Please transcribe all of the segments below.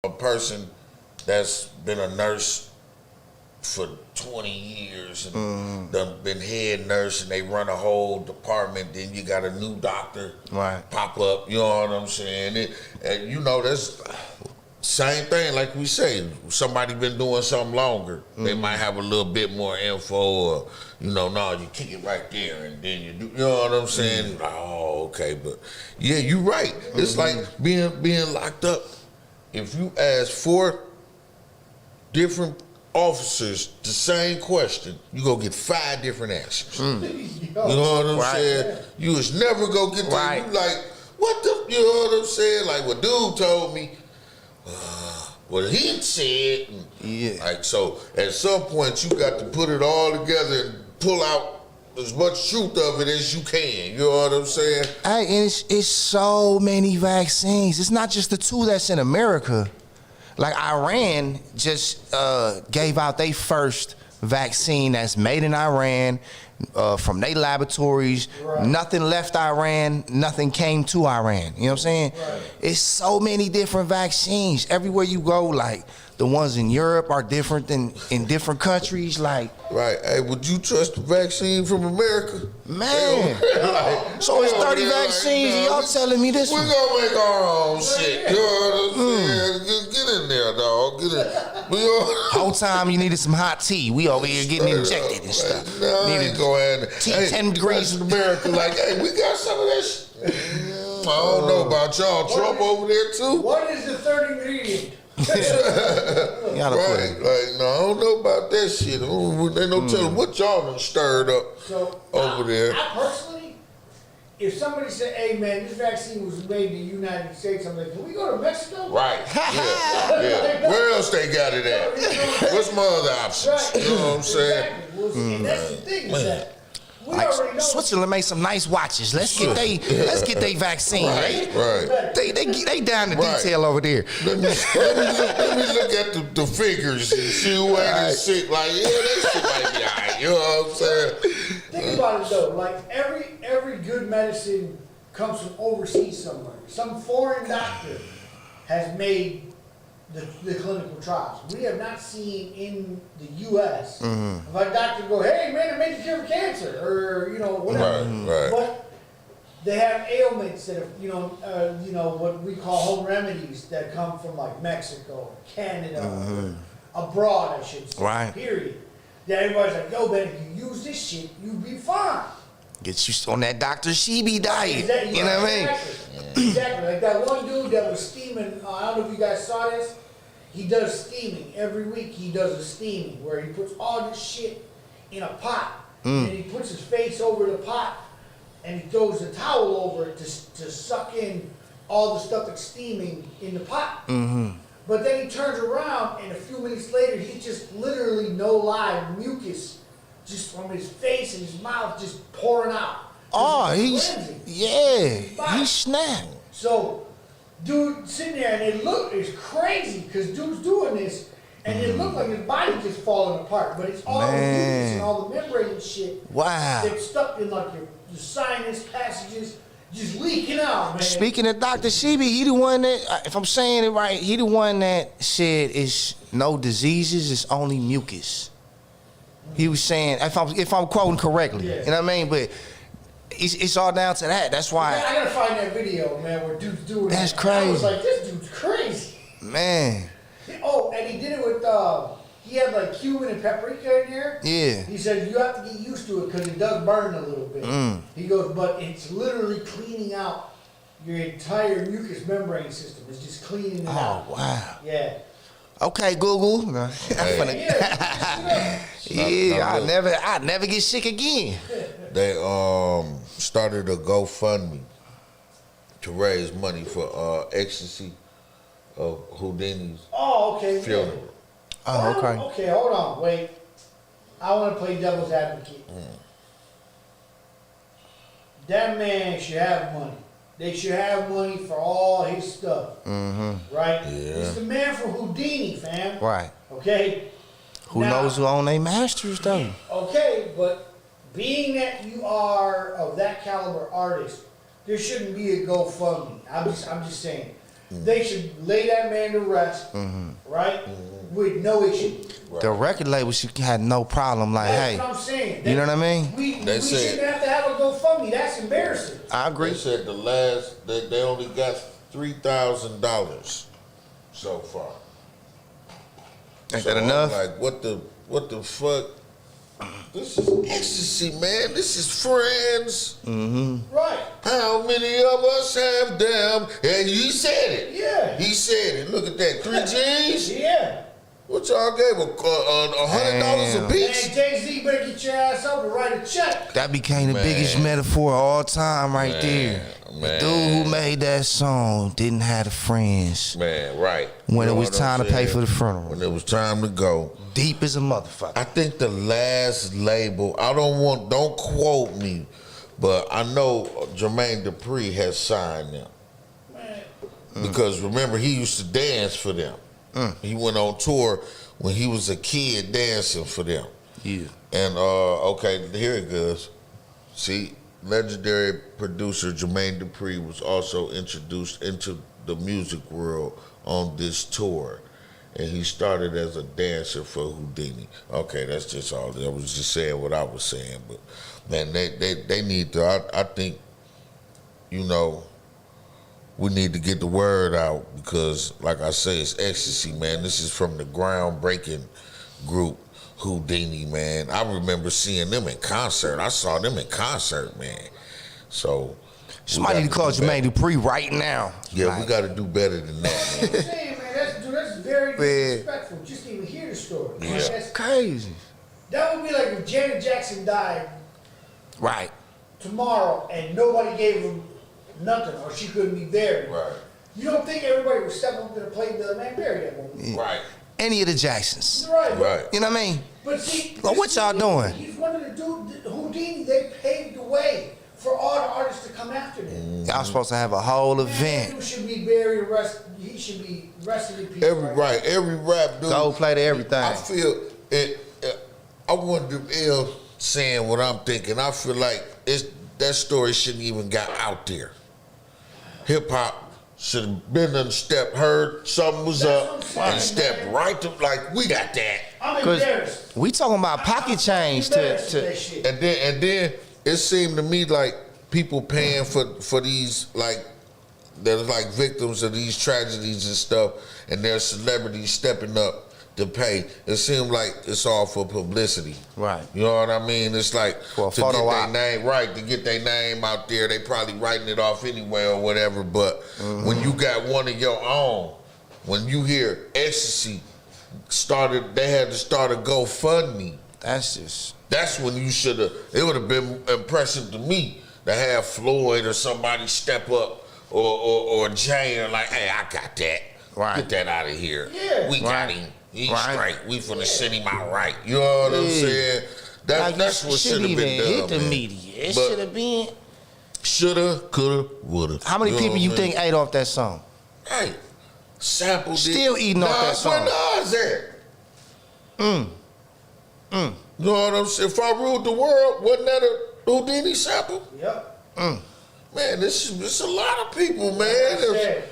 a person that's been a nurse for 20 years and done been head nurse and they run a whole department, then you got a new doctor pop up, you know what I'm saying? And you know, that's same thing like we say, somebody been doing something longer, they might have a little bit more info or, you know, no, you kick it right there and then you do, you know what I'm saying? Oh, okay, but yeah, you right. It's like being locked up. If you ask 4 different officers the same question, you go get 5 different answers. You know what I'm saying? You was never go get that. You like, what the, you know what I'm saying? Like what dude told me, what he said. Like, so at some point you got to put it all together and pull out as much truth of it as you can. You know what I'm saying? Hey, and it's so many vaccines. It's not just the 2 that's in America. Like Iran just gave out their first vaccine that's made in Iran from their laboratories. Nothing left Iran, nothing came to Iran. You know what I'm saying? It's so many different vaccines. Everywhere you go, like the ones in Europe are different than in different countries. Like, hey, would you trust the vaccine from America? Man. So it's 30 vaccines and y'all telling me this one? We're gonna make our own shit. You know what I'm saying? Get in there, dog. Get in. Whole time you needed some hot tea. We over here getting injected and stuff. Needed to go ahead and tea 10 degrees in America. Like, hey, we got some of this. I don't know about y'all. Trump over there too. What is the third ingredient? Like, no, I don't know about that shit. They don't tell them what y'all done stirred up over there. I personally, if somebody said, hey man, this vaccine was made in the United States, I'm like, can we go to Mexico? Right. Yeah. Where else they got it at? What's my other options? You know what I'm saying? Exactly. And that's the thing is that like Switzerland made some nice watches. Let's get they vaccine. Right. They down the detail over there. Let me look at the figures and see who ain't sick. Like, yeah, that shit might be alright. You know what I'm saying? Think about it though. Like every good medicine comes from overseas somewhere. Some foreign doctor has made the clinical trials. We have not seen in the U.S. If a doctor go, hey man, I made you cure cancer, or you know whatever. But they have ailments that have, you know what we call home remedies that come from like Mexico, Canada, abroad, I should say. Period. That everybody's like, yo, man, if you use this shit, you'll be fine. Get you on that Dr. Sebi diet. Exactly. You know what I mean? Exactly. Like that one dude that was steaming, I don't know if you guys saw this. He does steaming. Every week he does a steaming where he puts all this shit in a pot. And he puts his face over the pot and he throws the towel over it to suck in all the stuff that's steaming in the pot. But then he turns around and a few minutes later he's just literally, no lie, mucus just from his face and his mouth just pouring out. Oh, he snapped. So, dude sitting there and it's crazy because dude's doing this and it looked like his body just falling apart, but it's all the mucus and all the membrane and shit. Wow. It's stuck in like your sinus passages, just leaking out, man. Speaking of Dr. Sebi, he the one that, if I'm saying it right, he the one that said it's no diseases, it's only mucus. He was saying, if I'm quoting correctly, you know what I mean? But it's all down to that. That's why. Man, I gotta find that video, man, where dude's doing That's that. crazy. I was like, this dude's crazy. Man. Oh, and he did it with, he had like cumin and paprika in there. Yeah. He said, you have to get used to it because it does burn a little bit. He goes, but it's literally cleaning out your entire mucous membrane system. It's just cleaning it out. Oh, wow. Yeah. Okay, Google. I'd never get sick again. They started a GoFundMe to raise money for ecstasy of Houdini's funeral. Oh, okay. Okay, hold on, wait. I want to play devil's advocate. That man should have money. They should have money for all his stuff. Right? Yeah. He's the man from Houdini, fam. Right. Okay? Who knows who own their masters, though? Okay, but being that you are of that caliber artist, there shouldn't be a GoFundMe. I'm just saying. they should lay that man to rest, right? With no issue. Right. The record label had no problem. Like, That's hey, what I'm saying. you know what I mean? We They said- shouldn't have to have a GoFundMe. That's embarrassing. I They agree. said the last they only got $3,000 so far. Ain't So that I'm enough? like, what the fuck? This is ecstasy, man. This is friends. Right. How many of us have them? And he said it. Yeah. He said it. Look at that. 3 G's. Yeah. What y'all gave $100 Damn. a piece? And Jay-Z better get your ass up and write a check. That became the Man. biggest metaphor of all time right there. Man. The dude who made that song didn't have the friends Man, right. when You it know was what I'm time to pay saying? for the funeral. When it was time to go. Deep as a motherfucker. I think the last label, don't quote me, but I know Jermaine Dupri has signed them. Man, Because remember, he used to dance for them. He went on tour when he was a kid dancing for them. Yeah. And, okay, here it goes. See, legendary producer Jermaine Dupri was also introduced into the music world on this tour. And he started as a dancer for Houdini. Okay, that's just all. I was just saying what I was saying. But, man, they need to, I think, you know, we need to get the word out because, like I say, it's ecstasy, man. This is from the groundbreaking group, Houdini, man. I remember seeing them in concert. I saw them in concert, man. So Somebody need to call Jermaine Dupri right now. yeah, Like, we got to do better than that, man. I'm saying, man, that's very disrespectful. Just to even hear the story. Yeah. Like, that's, crazy. that would be like if Janet Jackson died Right. tomorrow and nobody gave him nothing or she couldn't be buried. Right. You don't think everybody would step up to the plate and be like, man, bury that woman? Right. Any of the Jacksons. Right. Right. You know what I mean? But see, Well, what y'all doing? He's one of the dudes, Houdini, they paved the way for all the artists to come after them. Y'all supposed to have a whole Man, event. dude should be buried, he should be rested in peace. Every rap dude. Go play to everything. I feel it. I want to L saying what I'm thinking. I feel like that story shouldn't even got out there. Hip hop should have been on step, heard something was That's up, what I'm saying, and stepped man. right to like we got that. I'm 'Cause embarrassed. we talking about pocket change Embarrassed with to that shit. And then it seemed to me like people paying for these like they're like victims of these tragedies and stuff, and there's celebrities stepping up to pay. It seemed like it's all for publicity. Right. You know what I mean? It's like For a to photo get op. their name right, to get their name out there. They probably writing it off anyway or whatever. But when you got one of your own, when you hear ecstasy started, they had to start a GoFundMe. That's just That's when you should have. It would have been impressive to me to have Floyd or somebody step up, or Jane, like, hey, I got that. Right. Get that out of here. Yeah. We got Right. him. He's Right. straight. We finna send him out right. You know what I'm Yeah. saying? That's what should have been hit done. the man. media. It But- should have been. Shoulda, coulda, woulda. How many know people what you I think mean? ate off that song? Hey, sample Still eating off that song. Where Nas at? You know what I'm saying? If I ruled the world, wasn't that a Houdini sample? Yep. Man, it's a lot of people, man. Like I There's- said,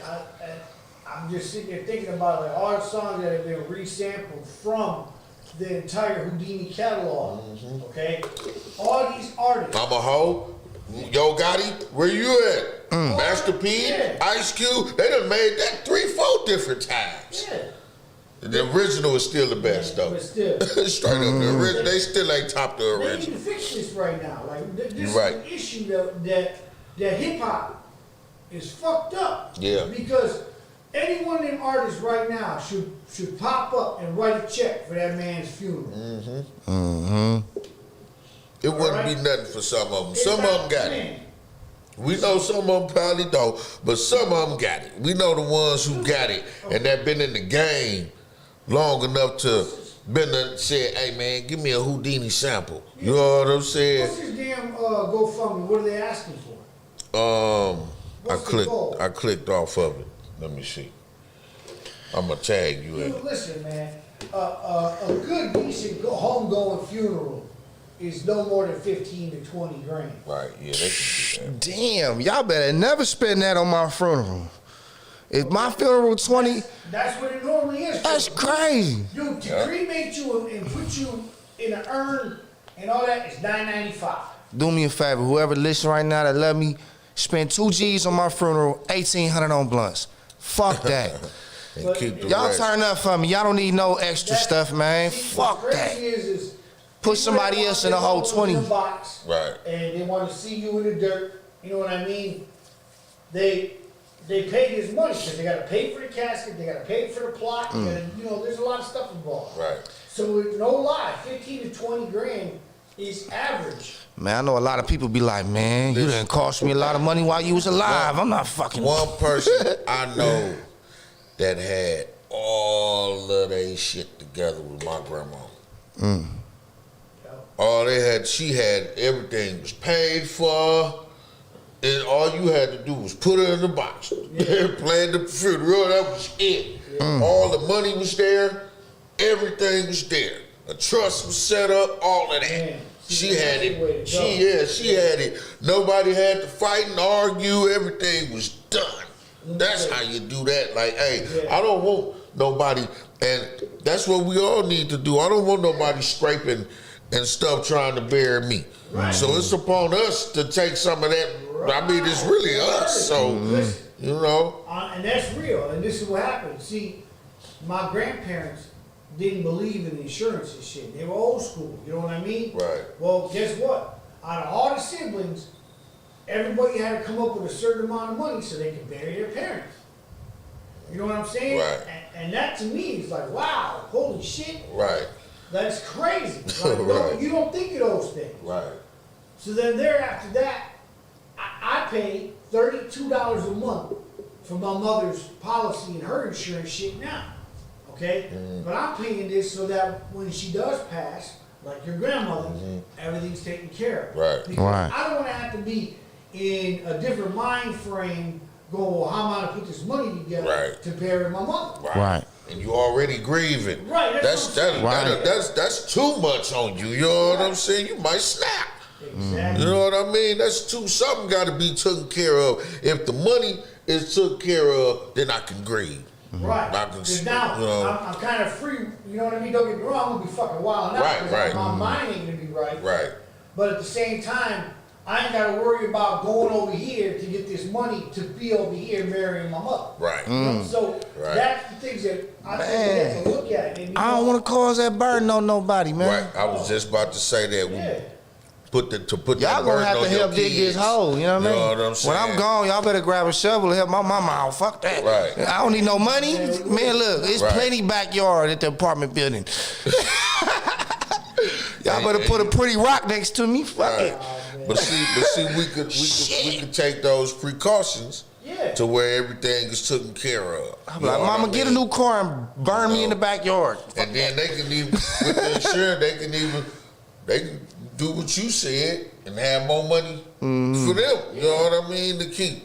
I'm just sitting there thinking about like all the songs that have been resampled from the entire Houdini catalog. Mm-hmm. Okay, all these artists. I'm a hoe. Yo Gotti, where you at? Master P, Yeah. Ice Cube, they done made that 3-4 different times. Yeah, The original is still the best though. but still, Straight up, the original, they still ain't top the they need original. to fix this right now. Like this You're is right. an issue that hip hop is fucked up. Yeah. Because any one of them artists right now should pop up and write a check for that man's funeral. It wouldn't be Alright. nothing for some of them. It's Some of not them got fair. it. We know some of them probably don't, but some of them got it. We know the ones who got it and that been in the game long enough to been and said, hey man, give me a Houdini sample. You know what I'm saying? What's this damn GoFundMe? What are they asking for? What's the goal? I clicked off of it. Let me see. I'm gonna tag you in Dude, it. listen, man. A good, decent, homegoing funeral is no more than 15 to 20 grand. Right, yeah, they can do that. Damn, y'all better never spend that on my funeral. If my funeral 20, That's what it normally is. that's crazy. You to cremate you and put you in an urn and all that is $9.95. Do me a favor, whoever listen right now that love me, spend 2 G's on my funeral, 1,800 on blunts. Fuck that. And keep the Y'all rest. turn up for me. Y'all don't need no extra stuff, man. See, Fuck what's that. crazy is Put somebody people else that in the whole want 20. in a box, Right. and they want to see you in the dirt. You know what I mean? They pay this money because they got to pay for the casket, they got to pay for the plot. You know, there's a lot of stuff involved. Right. So no lie, 15 to 20 grand is average. Man, I know a lot of people be like, man, you didn't cost me a lot of money while you was alive. I'm not fucking. One person I know that had all of their shit together was my grandma. All they had, she had everything was paid for, and all you had to do was put her in the box. Plan the funeral, that was it. All the money was there, everything was there. A trust was set up, all of that. Man, She had that's the way it. to go. She had it. Nobody had to fight and argue. Everything was done. That's how you do that. Like, hey, I don't want nobody, and that's what we all need to do. I don't want nobody scraping and stuff trying to bury me. Right. So it's upon us to take some of that. I mean, it's really us. So, you know. And that's real. And this is what happened. See, my grandparents didn't believe in insurance and shit. They were old school. You know what I mean? Right. Well, guess what? Out of all the siblings, everybody had to come up with a certain amount of money so they could bury their parents. You know what I'm saying? Right. And that to me is like, wow, holy shit, Right. that's crazy. Like, Right. you don't think of those things. Right. So then thereafter that, I pay $32 a month for my mother's policy and her insurance shit now. Okay? But I'm paying this so that when she does pass, like your grandmother, everything's taken care of. Right. Because Right. I don't want to have to be in a different mind frame going, well, how am I going to put this money together Right. to bury my mother? Right. And you already grieving. Right, That's that's what I'm saying. that's too much on you. You know what I'm saying? You might snap. Exactly. You know what I mean? That's too. Something got to be taken care of. If the money is took care of, then I can grieve. Right. I can, Because now you know. I'm kind of free. You know what I mean? Don't get me wrong. I'm gonna be fucking wild out. Right, 'cause right. My mind ain't gonna be right. Right. But at the same time, I ain't gotta worry about going over here to get this money to be over here marrying my mother. Right. You know? So Right. that's the things that I think we have to look at. And, I don't want to cause that burden on nobody, man. Right. I was just about to say that. We Yeah. put Y'all that gonna burden have to on your help dig kids. this hole, you know what I mean? You know what I'm saying? When I'm gone, y'all better grab a shovel and help my mama out. Fuck that. Right. I don't need no money. Man, look, it's Right. plenty backyard at the apartment building. Y'all better put a pretty rock next to me. Fuck Right. it. But see, we could take those precautions Yeah. to where everything is taken care of. I'm You like, know what mama, I get a mean? new car and burn me in the backyard. And then they can even, with the insurance, they can do what you said and have more money for them. You know what I mean? To keep.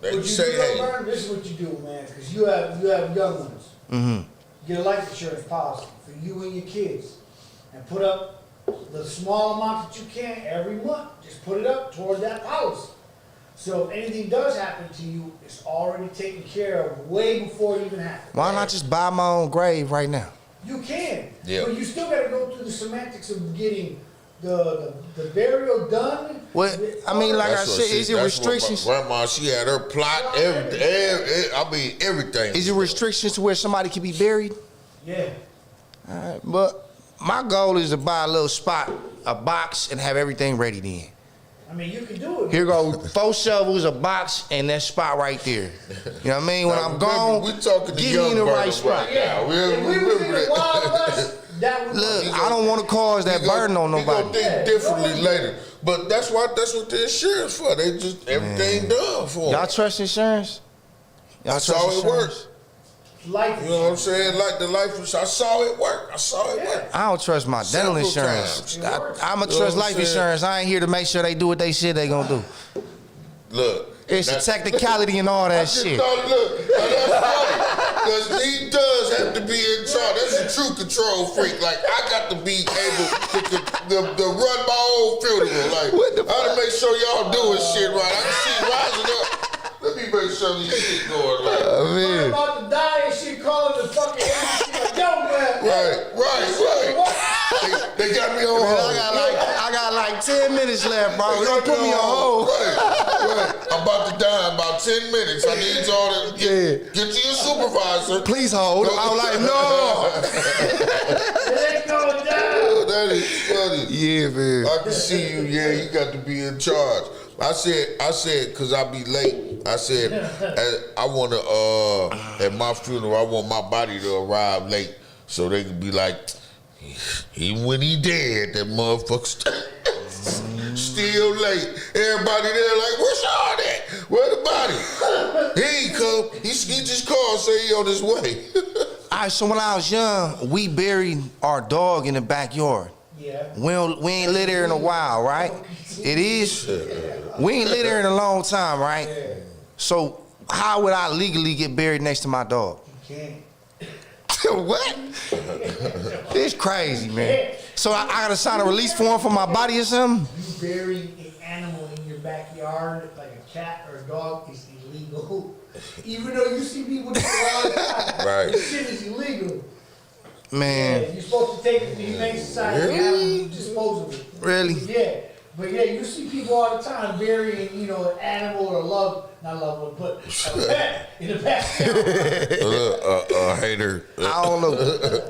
They What can you say, do, hey, Vern, this is what you do, man, because you have young ones. Get a life insurance policy for you and your kids, and put up the small amount that you can every month. Just put it up toward that policy. So if anything does happen to you, it's already taken care of way before it even happens. Why not just buy my own grave right now? You can, Yeah. but you still got to go through the semantics of getting the burial done. What I mean, like I that's what said, is it that's what my restrictions? grandma, she had her plot, everything. Is it restrictions to where somebody can be buried? Yeah. Alright, but my goal is to buy a little spot, a box, and have everything ready then. I mean, you can do it. Here go 4 shovels, a box, and that spot right there. You know what I mean? When Now, I'm remember, gone, we talking to get young me in the Burner right spot. right Yeah. now. We If we was in remember the Wild West, that would Look, I don't want to cause that burden on We gonna nobody. think differently later. But that's what the insurance for. They just everything done for Y'all them. trust insurance? Y'all That's trust how it insurance? works. life You know what I'm saying? Like the life insurance, I saw it work. I don't trust my dental Several insurance. times. I'm going to You know trust what I'm life saying? insurance. I ain't here to make sure they do what they said they going to do. Look. It's a that- technicality and all I that just shit. thought, look, now that's funny. Because he does have to be in charge. That's a true control freak. Like, I got to be able to run my own funeral. Like, I got to make sure y'all doing shit right. I can see rising up. Let me make sure this shit going right. I'm about to die and shit, calling the fucking embassy like, yo, man. Right. They got me on hold. I got like 10 minutes left, bro. Don't put me on hold. Right. I'm about to die in about 10 minutes. I need y'all to get to your supervisor. Please hold. I was like, no. It ain't going down. That is funny. Yeah, man. I can see you. Yeah, you got to be in charge. I said, cause I be late. I said, I want to at my funeral, I want my body to arrive late, so they can be like, even when he dead, that motherfucker still late. Everybody there like, where's Sean at? Where the body? He ain't come. He just called, say he on his way. All right, so when I was young, we buried our dog in the backyard. Yeah. We ain't lived there in a while, right? It is. We ain't lived there in a long time, right? So how would I legally get buried next to my dog? You can't. What? It's crazy, man. So I gotta sign a release form for my body or something? You bury an animal in your backyard, like a cat or a dog, it's illegal. Even though you see people do it all the time. Right. This shit is illegal. Man. Yeah, you're supposed to take it to the Humane Society and dispose of it. Really? Yeah. But yeah, you see people all the time burying, an animal or not loved one, but a pet in the backyard. Hater. I don't know.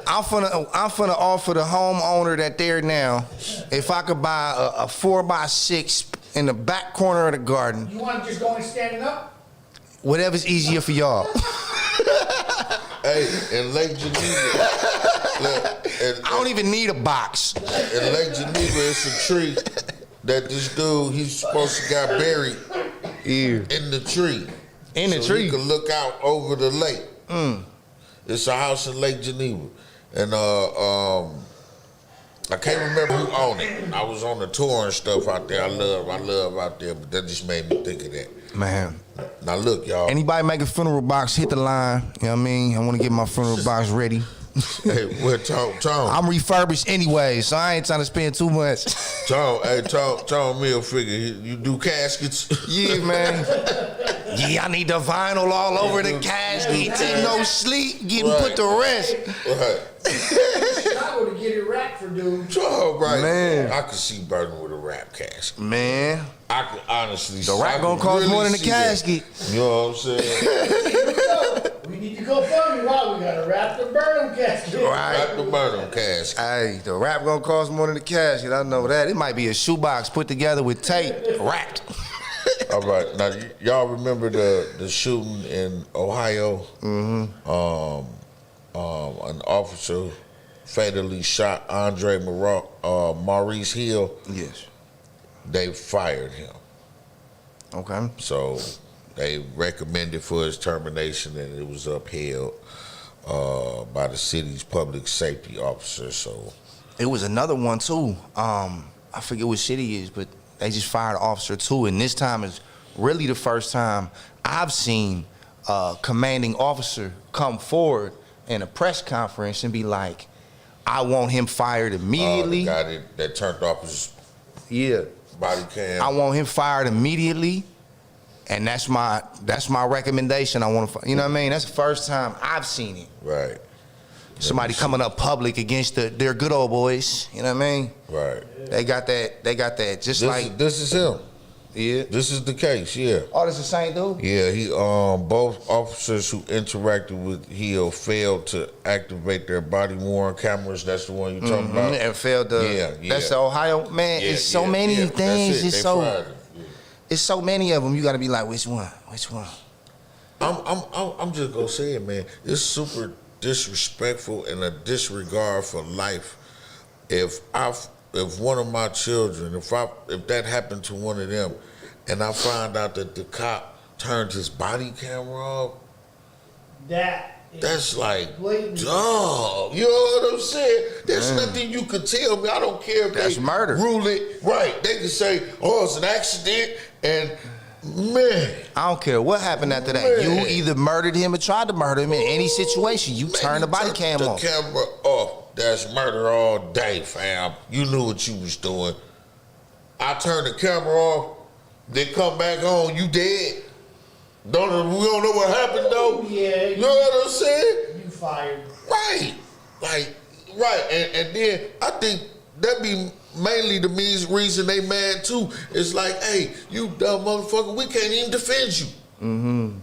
I'm finna offer the homeowner that there now, if I could buy a 4x6 in the back corner of the garden, You want to just go and standing up? whatever's easier for y'all. Hey, in Lake Geneva, I don't even need a box. in Lake Geneva, it's a tree that this dude, he's supposed to got buried in the tree. In the so tree? he could look out over the lake. It's a house in Lake Geneva. And I can't remember who owned it. I was on the tour and stuff out there. I love out there, but that just made me think of that. Man. Now look, y'all. Anybody make a funeral box, hit the line. You know what I mean? I want to get my funeral box ready. Hey, well, Tom. I'm refurbished anyway, so I ain't trying to spend too much. Tom Mill figure, you do caskets? Yeah, man. Yeah, I need the vinyl all over the casket. Ain't no sleep, getting put to rest. Right. Chicago to get it wrapped for dude. Tom, right. Man. I could see burning with a wrap casket. Man, I could honestly the wrap gonna cost more than the casket. You know what I'm saying? We need to go fund why we gotta wrap the burnham casket. Wrap the burning casket. Hey, the wrap gonna cost more than the casket. I know that. It might be a shoebox put together with tape, wrapped. All right. Now, y'all remember the shooting in Ohio? Mm-hmm. An officer fatally shot Andre Maurice Hill. Yes. They fired him. Okay. So they recommended for his termination, and it was upheld by the city's public safety officer. So It was another one too. I forget what city it is, but they just fired an officer too. And this time is really the first time I've seen a commanding officer come forward in a press conference and be like, I want him fired immediately. the guy that turned off his body cam. I want him fired immediately. And that's my recommendation. I want to, you know what I mean? That's the first time I've seen it. Right. Somebody coming up public against their good old boys. You know what I mean? Right. They got that. This is him. Yeah. This is the case. Yeah. Oh, this the same dude? Yeah. He both officers who interacted with Hill failed to activate their body worn cameras. That's the one you talking about. And failed to. Yeah. That's the Ohio man. Yeah, it's so many things. That's it. It's so many of them. You got to be like, which one? Which one? I'm just gonna say it, man. It's super disrespectful and a disregard for life. If one of my children, if that happened to one of them, and I find out that the cop turned his body camera off, that's like, dog. You know what I'm saying? There's nothing you could tell me. I don't care if That's they murder. rule it right. They can say, oh, it's an accident, and man. I don't care what happened after that. Man. You either murdered him or tried to murder him in any situation. You turn the body cam off. The camera off. That's murder all day, fam. You knew what you was doing. I turned the camera off, then come back on, you dead. We don't know what happened though. Yeah. You know what I'm saying? You fired. Right. Like, right. And then I think that be mainly the reason they mad too. It's like, hey, you dumb motherfucker, we can't even defend you.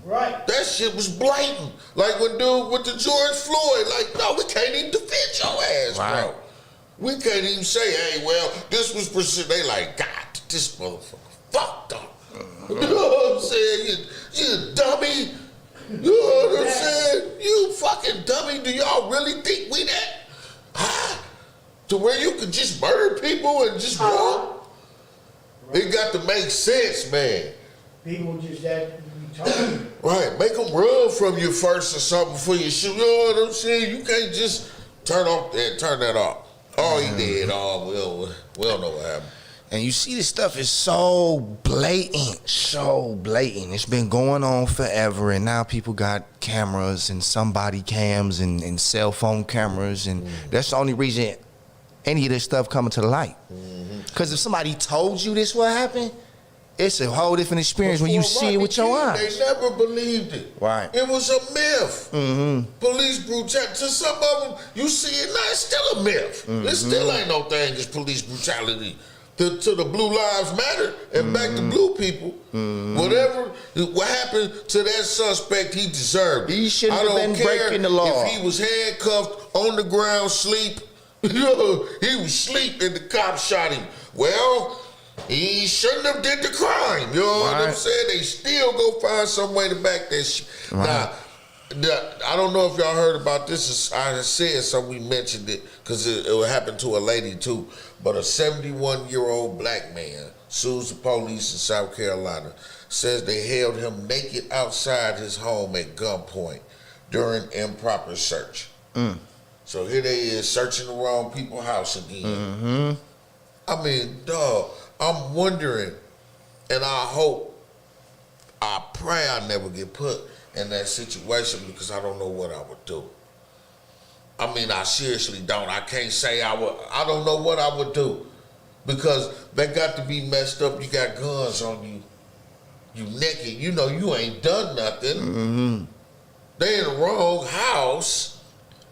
Right. That shit was blatant. Like when dude with the George Floyd, like, no, we can't even defend your ass, bro. We can't even say, hey, well, this was They like, God, this motherfucker fucked up. You know what I'm saying? You dummy. You know what I'm saying? You fucking dummy. Do y'all really think we that? Huh? To where you could just murder people and just walk? It got to make sense, man. People just that retarded. Right, make them run from you first or something before you shoot. You know what I'm saying? You can't just turn that off. Oh, he did. Oh, we don't know what happened. And you see, this stuff is so blatant. It's been going on forever, and now people got cameras and some body cams and cell phone cameras, and that's the only reason any of this stuff coming to the light. Because if somebody told you this what happened, it's a whole different experience when you see it with your eyes. They never believed it. Right. It was a myth. Police brutality. To some of them, you see it now, it's still a myth. There still ain't no thing as police brutality. To the Blue Lives Matter and back to blue people, what happened to that suspect, he deserved it. He shouldn't have been breaking the law. If he was handcuffed on the ground, sleep, he was asleep and the cop shot him. Well, he shouldn't have did the crime. You know what I'm saying? They still go find some way to back that shit. Now, I don't know if y'all heard about this. I said something, we mentioned it, because it happened to a lady too. But a 71-year-old black man sues the police in South Carolina, says they held him naked outside his home at gunpoint during improper search. So here they is searching the wrong people's house again. I mean, dog, I'm wondering, and I pray I never get put in that situation, because I don't know what I would do. I mean, I seriously don't. I can't say I would. I don't know what I would do, because they got to be messed up. You got guns on you. You naked. You know you ain't done nothing. They in the wrong house.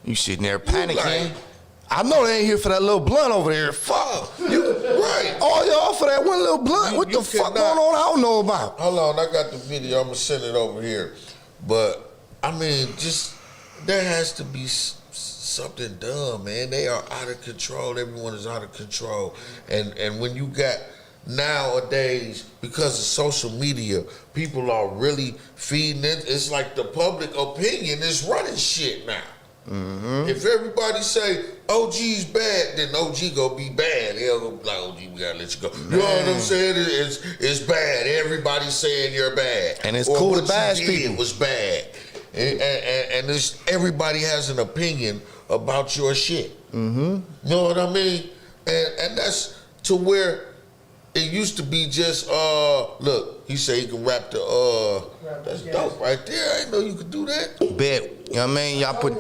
You sitting there panicking. I know they ain't here for that little blunt over there. Fuck. Right. All y'all for that one little blunt. What the fuck going on? I don't know about. Hold on, I got the video. I'm gonna send it over here. But I mean, just there has to be something done, man. They are out of control. Everyone is out of control. And when you got nowadays, because of social media, people are really feeding it. It's like the public opinion is running shit now. If everybody say OG's bad, then OG gonna be bad. They'll go like, OG, we gotta let you go. You know what I'm saying? It's bad. Everybody's saying you're bad. And it's cool to bash people. It was bad. And everybody has an opinion about your shit. You know what I mean? And that's to where it used to be just, look, he said he can rap that's dope right there. I didn't know you could do that. Bet. You know what I mean? Y'all put.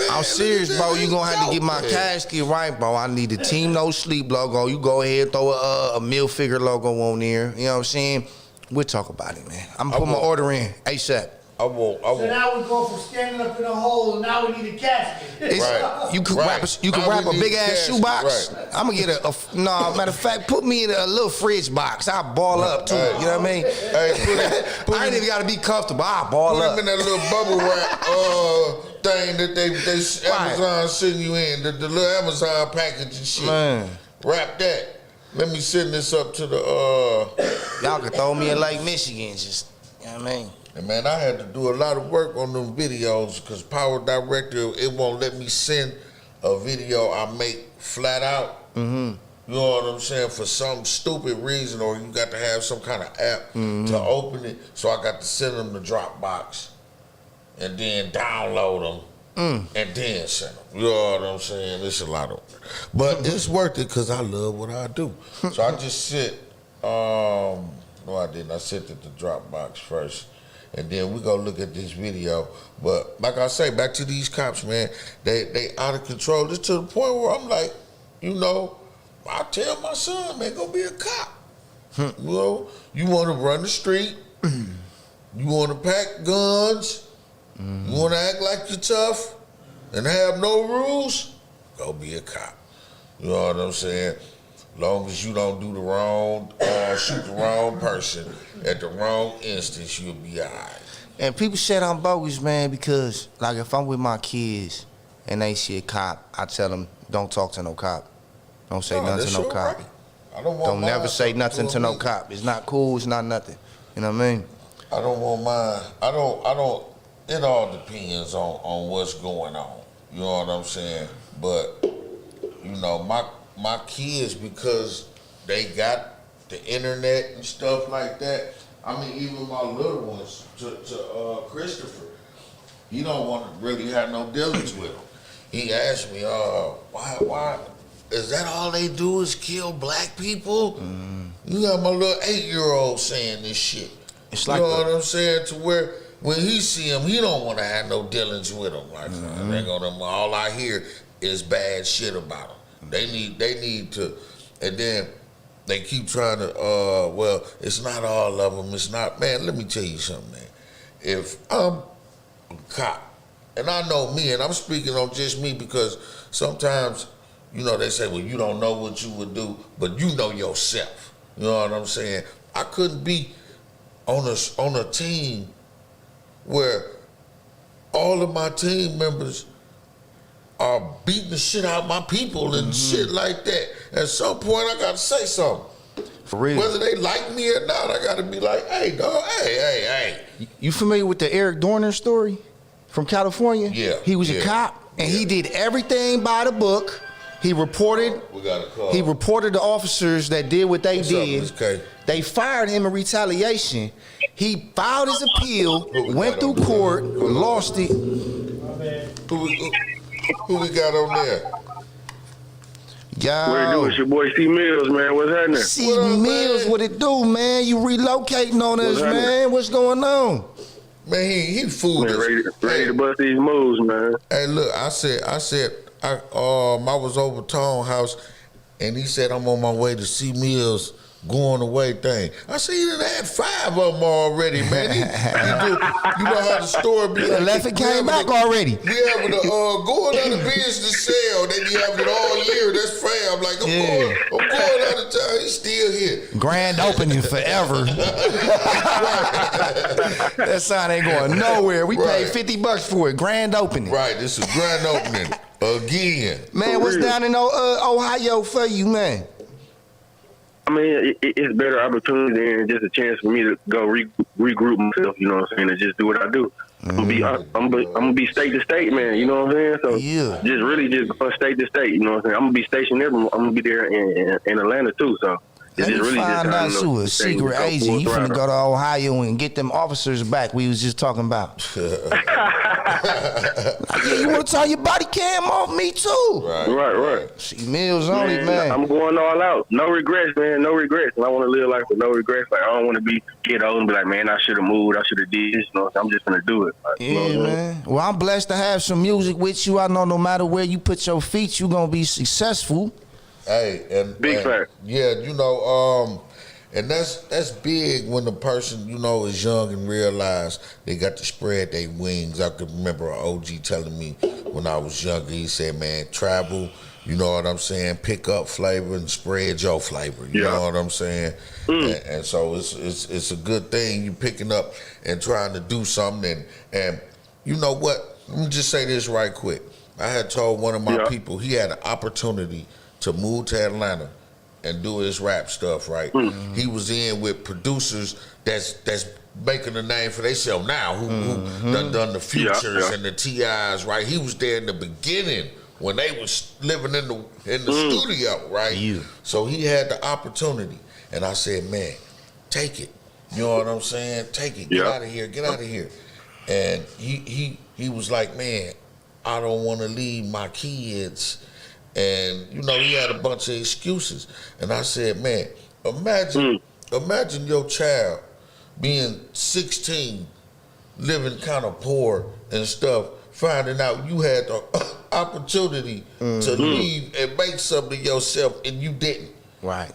I'm serious, bro. You gonna have to get my casket right, bro. I need the Team No Sleep logo. You go ahead, throw a Mill Figure logo on there. You know what I'm saying? We'll talk about it, man. I'm gonna put my order in ASAP. So now we go from standing up in a hole, and now we need a casket. Right. You could wrap a big ass shoebox. Right. I'm gonna get no. Matter of fact, put me in a little fridge box. I'll ball up too. You know what I mean? Hey, I ain't even gotta be comfortable. I'll ball up. Put him in that little bubble wrap thing that they Amazon send you in, the little Amazon package and shit. Man. Wrap that. Let me send this up to the Y'all could throw me in Lake Michigan, just you know what I mean? And man, I had to do a lot of work on them videos, because Power Director, it won't let me send a video I make flat out. You know what I'm saying? For some stupid reason, or you got to have some kind of app to open it. So I got to send them the Dropbox and then download them and then send them. You know what I'm saying? It's a lot of work. But it's worth it, because I love what I do. So I just sent, no I didn't. I sent it to Dropbox first. And then we go look at this video. But like I say, back to these cops, man, they out of control. It's to the point where I'm like, you know, I tell my son, man, go be a cop. You know, you want to run the street, You want to pack guns? You want to act like you're tough and have no rules? Go be a cop. You know what I'm saying? Long as you don't do the wrong, shoot the wrong person at the wrong instance, you'll be all right. And people said I'm bogus, man, because like if I'm with my kids and they see a cop, I tell them don't talk to no cop. Don't say nothing to no cop. Right. I don't want Don't never say nothing to no me. cop. It's not cool. It's not nothing. You know what I mean? I don't want mine. I don't. It all depends on what's going on. You know what I'm saying? But you know, my kids, because they got the internet and stuff like that. I mean, even my little ones, to Christopher, he don't want to really have no dealings with him. He asked me, why is that all they do is kill black people? You got my little 8-year-old saying this shit. It's you like know what I'm saying? To where when he see him, he don't want to have no dealings with him. Like all I hear is bad shit about him. They need to, and then they keep trying to. Well, it's not all of them. It's not. Man, let me tell you something, man. If I'm a cop, and I know me, and I'm speaking on just me because sometimes, you know, they say, well, you don't know what you would do, but you know yourself. You know what I'm saying? I couldn't be on a team where all of my team members are beating the shit out of my people and shit like that. At some point, I gotta say something. For real. Whether they like me or not, I gotta be like, hey, dog, hey. You familiar with the Eric Dorner story from California? Yeah. He was a cop, and he did everything by the book. He reported. We got a call. He reported the officers that did what they What's up, did. Miss K? They fired him in retaliation. He filed his appeal, went through court, lost it. Who we got on there? Yo. What it do? It's your boy C Mills, man. What's happening? C What up, Mills, man? what it do, man? You relocating on us, What's happening? man? What's going on? Man, he fooled Man, us. ready to bust these moves, man. Hey, look, I was over Tone House, and he said I'm on my way to C Mills going away thing. I said he done had 5 of them already, man. You know how the story be like. Left it came back already. We having to going out of business sale. They be having it all year. That's fair. I'm like, I'm going out of town. He's still here. Grand opening forever. That sign ain't going nowhere. We paid $50 for it. Grand opening. Right, this is grand opening again. Man, what's down in Ohio for you, man? I mean, it's better opportunity and just a chance for me to go regroup myself. You know what I'm saying? And just do what I do. I'm gonna be state to state, man. You know what I'm saying? So just really just go state to state. You know what I'm saying? I'm gonna be stationed there. I'm gonna be there in Atlanta too. So. Let me find out you a secret agent. You finna go to Ohio and get them officers back we was just talking about. You wanna turn your body cam off? Me too. Right. C Mills only, man. I'm going all out. No regrets, man. No regrets. And I want to live life with no regrets. Like, I don't want to get old and be like, man, I should have moved. I should have did this. You know, I'm just gonna do it. Like, Yeah, you know what I mean? man. Well, I'm blessed to have some music with you. I know no matter where you put your feet, you gonna be successful. Hey, and Big fact. Yeah, you know, and that's big when the person, you know, is young and realize they got to spread their wings. I could remember an OG telling me when I was younger, he said, man, travel, you know what I'm saying, pick up flavor and spread your flavor. You know what I'm saying? And so it's a good thing you picking up and trying to do something. And you know what? Let me just say this right quick. I had told one of my people he had an opportunity to move to Atlanta and do his rap stuff, right? He was in with producers that's making a name for themselves now, who done the Futures and the T.I.s, right? He was there in the beginning when they was living in the studio, right? So he had the opportunity, and I said, man, take it. You know what I'm saying? Take it. Get out of here. Get out of here. And he was like, man, I don't want to leave my kids. And, you know, he had a bunch of excuses. And I said, man, imagine your child being 16, living kind of poor and stuff, finding out you had the opportunity to leave and make something of yourself and you didn't. Right.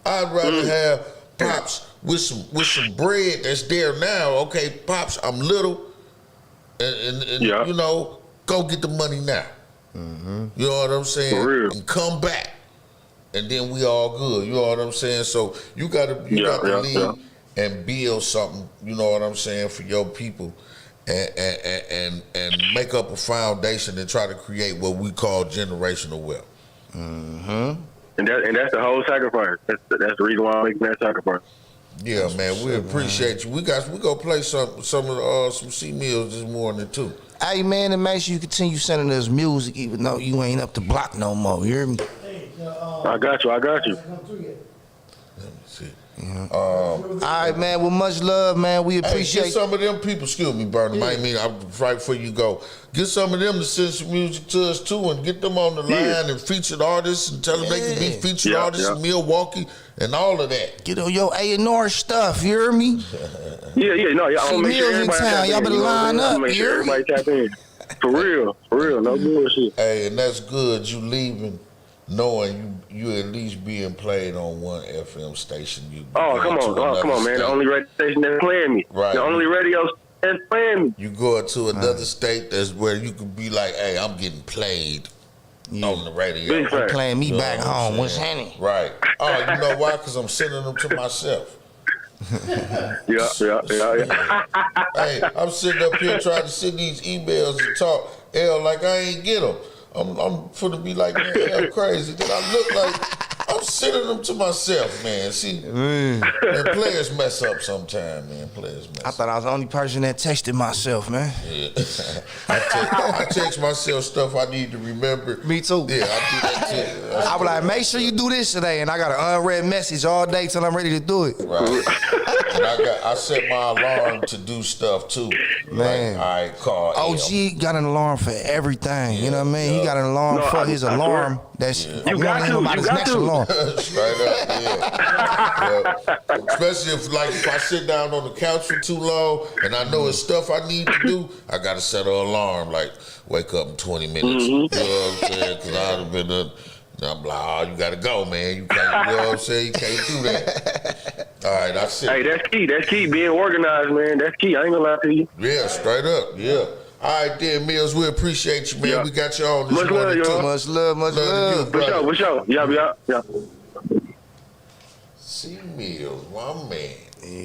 I'd rather have Pops with some bread that's there now. Okay, Pops, I'm little, and Yeah. you know, go get the money now. You know what I'm saying? For real. And come back, and then we all good. You know what I'm saying? So you gotta lead and build something. You know what I'm saying, for your people, and make up a foundation and try to create what we call generational wealth. And that's the whole sacrifice. That's the reason why I'm making that sacrifice. Yeah, man, we appreciate you. We go play some C Mills this morning too. Hey, man, and make sure you continue sending us music, even though you ain't up the block no more. You hear me? Hey, I got you. Let me see. All right, man. Well, much love, man. We Hey, appreciate get some of them people. Excuse me, Bernie. I mean, right before you go, get some of them to send some music to us too, and get them on the line and featured artists, and tell them they can be featured artists in Milwaukee and all of that. Get on your A&R stuff. You hear me? No, y'all See make sure Mills in everybody town. tap Y'all in, better you know what I'm line saying? up. Make You sure hear me? everybody tap in. For real, no bullshit. Hey, and that's good. You leaving, knowing you at least being played on one FM station. You Oh, come on, man. The only radio station that's playing me. Right. The only radio that's playing me. You go to another state that's where you could be like, hey, I'm getting played on the radio. Big fact. Playing me You know back what I'm home. saying? What's happening? Right. Oh, you know why? Because I'm sending them to myself. Yeah. Hey, I'm sitting up here trying to send these emails and talk. L, like I ain't get them. I'm finna be like, man, L crazy. Then I look like I'm sending them to myself, man. See, man, players mess up sometime, man. Players mess I up. thought I was the only person that texted myself, man. Yeah. I text myself stuff I need to remember. Me too. Yeah, I do that too. I was like, make sure you do this today, and I got an unread message all day till I'm ready to do it. Right. And I set my alarm to do stuff too. Man. Like, I call L. OG got an alarm for everything. You know what I mean? He got an alarm for his alarm. That's You got warning him to, about you his got next to. alarm. Straight up, yeah. Especially if I sit down on the couch for too long and I know it's stuff I need to do, I gotta set an alarm like wake up in 20 minutes. You know what I'm saying? Because I'd have been I'm like, oh, you gotta go, man. You can't, you know what I'm saying? You can't do that. All right, I sit. Hey, that's key. That's key. Being organized, man. That's key. I ain't gonna lie to you. Yeah, straight up, yeah. All right, then, Mills, we appreciate you, man. Yeah. We got you on this Much love, morning, y'all. too. Much love, much Love to love. you, For sure, for sure. Yeah. C Mills, my man.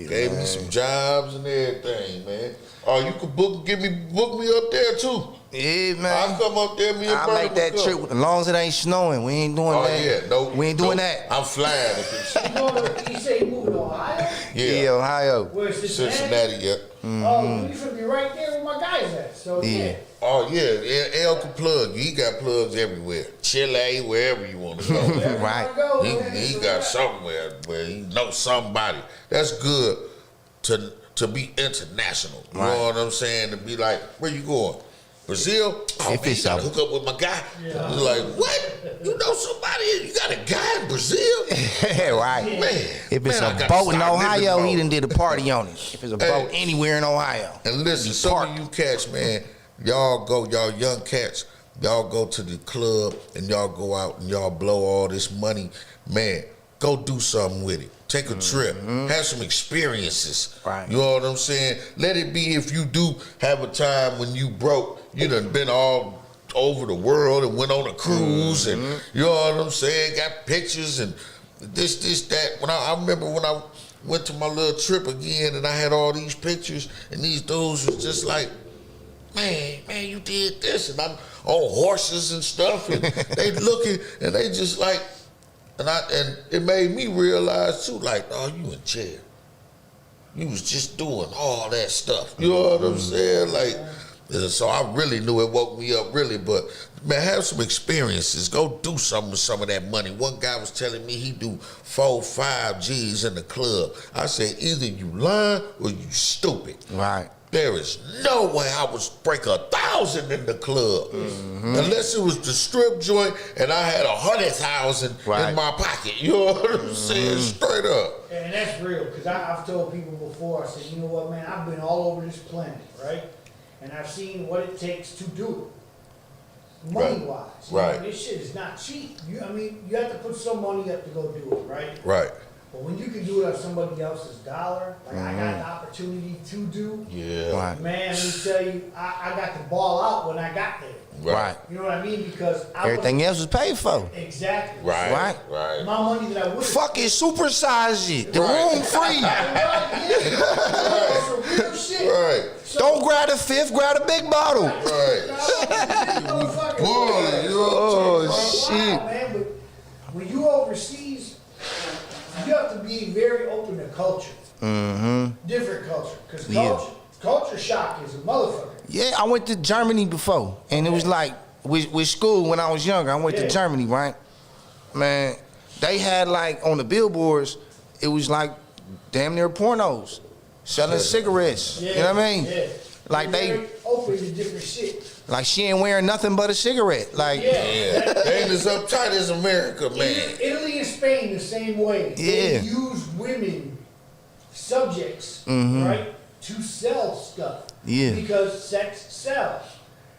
Gave me some jobs and everything, man. Oh, you could book me up there too. Yeah, man. I'll come up there, me and I'll Bernie make that will trip come. as long as it ain't snowing. We ain't doing Oh that. yeah, no. We ain't doing that. I'm flying. If it's, You say you moved to Ohio? Yeah, Ohio. Where's Cincinnati, yeah. Oh, you should be right there where my guys at. So yeah. Oh yeah, L can plug you. He got plugs everywhere. Chile, wherever you want to go. Right. He got somewhere where he knows somebody. That's good to be international. You know what I'm saying? To be like, where you going? Brazil? Oh, If man, it's you gotta a- hook up with my guy. Yeah. You're like, what? You know somebody? You got a guy in Brazil? Right. Man. If it's man, I a gotta boat in start living Ohio, more. he done did a party on it. If it's a boat anywhere in Ohio. And listen, some of you cats, man, y'all young cats, y'all go to the club and y'all go out and y'all blow all this money. Man, go do something with it. Take a trip. Have some experiences. Right. You know what I'm saying? Let it be if you do have a time when you broke, you done been all over the world and went on a cruise and you know what I'm saying? Got pictures and this, that. When I remember when I went to my little trip again and I had all these pictures and these dudes was just like, man, you did this and I'm on horses and stuff and they looking and they just like, and it made me realize too, like, oh, you in jail. You was just doing all that stuff. You know what I'm saying? Like, so I really knew it woke me up really, but man, have some experiences. Go do something with some of that money. One guy was telling me he do 4-5 G's in the club. I said, either you lying or you stupid. Right. There is no way I would break 1,000 in the club unless it was the strip joint and I had 100,000 in my pocket. You know what I'm saying? Straight up. And that's real, because I've told people before, I said, you know what, man, I've been all over this planet, right? And I've seen what it takes to do it, money-wise. You know, Right. this shit is not cheap. You have to put some money up to go do it, right? Right. But when you can do it on somebody else's dollar, like I got the opportunity to do, Yeah. man, let me tell you, I got the ball out when I got there. Right. You know what I mean? Because Everything else was paid for. Exactly. Right. My money that I would Fuck it, supersize it. The room free. Real shit. Right. So, Don't grab the fifth, grab the big bottle. Right. Boy, Oh, shit. Man, but when you overseas, you have to be very open to culture. Different culture. Because culture shock is a motherfucker. Yeah, I went to Germany before, and it was like, with school when I was younger, I went to Germany, right? Man, they had like, on the billboards, it was like damn near pornos, selling cigarettes, you know what I mean? Yeah. Like They're they, very open to different shit. like she ain't wearing nothing but a cigarette, like. Yeah. They ain't as uptight as America, man. Italy and Spain the same way. Yeah. They use women subjects, right, to sell stuff. Yeah. Because sex sells.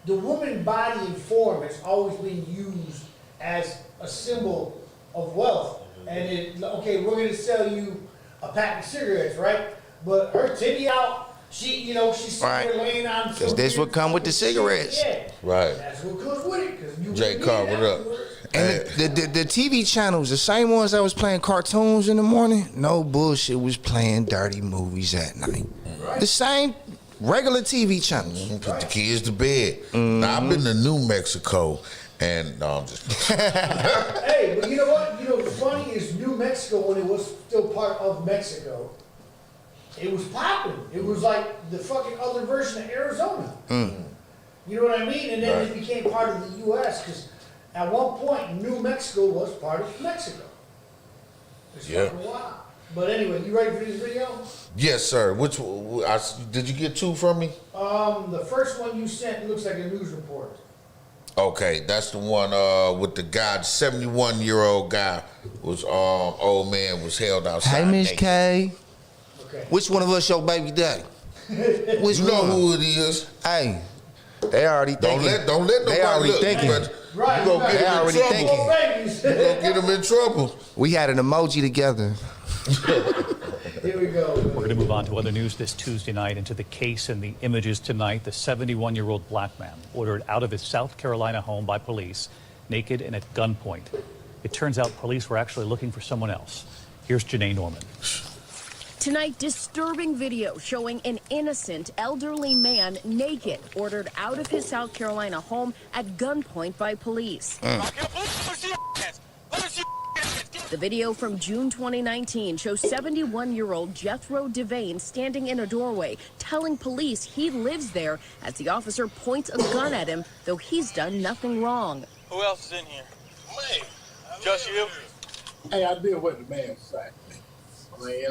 The woman body and form has always been used as a symbol of wealth. And okay, we're gonna sell you a pack of cigarettes, right? But her titty out, she's sitting there laying on. Because this would come with the cigarettes. Yeah. Right. That's what comes with it. 'Cause you Jay wouldn't Carr, need what it up? afterwards. And the TV channels, the same ones that was playing cartoons in the morning, no bullshit, was playing dirty movies at night. The same regular TV channels. Put the kids to bed. Now, I've been to New Mexico, and no, I'm just. Hey, but you know what? You know what's funny is New Mexico, when it was still part of Mexico, it was popping. It was like the fucking other version of Arizona. You know what I mean? And then it became part of the U.S. because at one point New Mexico was part of Mexico. It's fucking wild. But anyway, you ready for this video? Yes, sir. Did you get two from me? The first one you sent looks like a news report. Okay, that's the one with the guy, the 71-year-old guy was old man was held outside. Hey, Miss naked. K. Okay. Which one of us your baby daddy? Which You know one? who it is. Hey, they already thinking. Don't let nobody They already look. thinking. But Right, you gonna right. get They him in already trouble. thinking. Babies. You gonna get him in trouble. We had an emoji together. Here we go. We're going to move on to other news this Tuesday night into the case and the images tonight. The 71-year-old black man ordered out of his South Carolina home by police, naked and at gunpoint. It turns out police were actually looking for someone else. Here's Janae Norman. Tonight, disturbing video showing an innocent elderly man naked, ordered out of his South Carolina home at gunpoint by police. The video from June 2019 shows 71-year-old Jethro Devane standing in a doorway, telling police he lives there as the officer points a gun at him, though he's done nothing wrong. Who else is in here? Me. Just you? Hey, I did what the man said. I mean,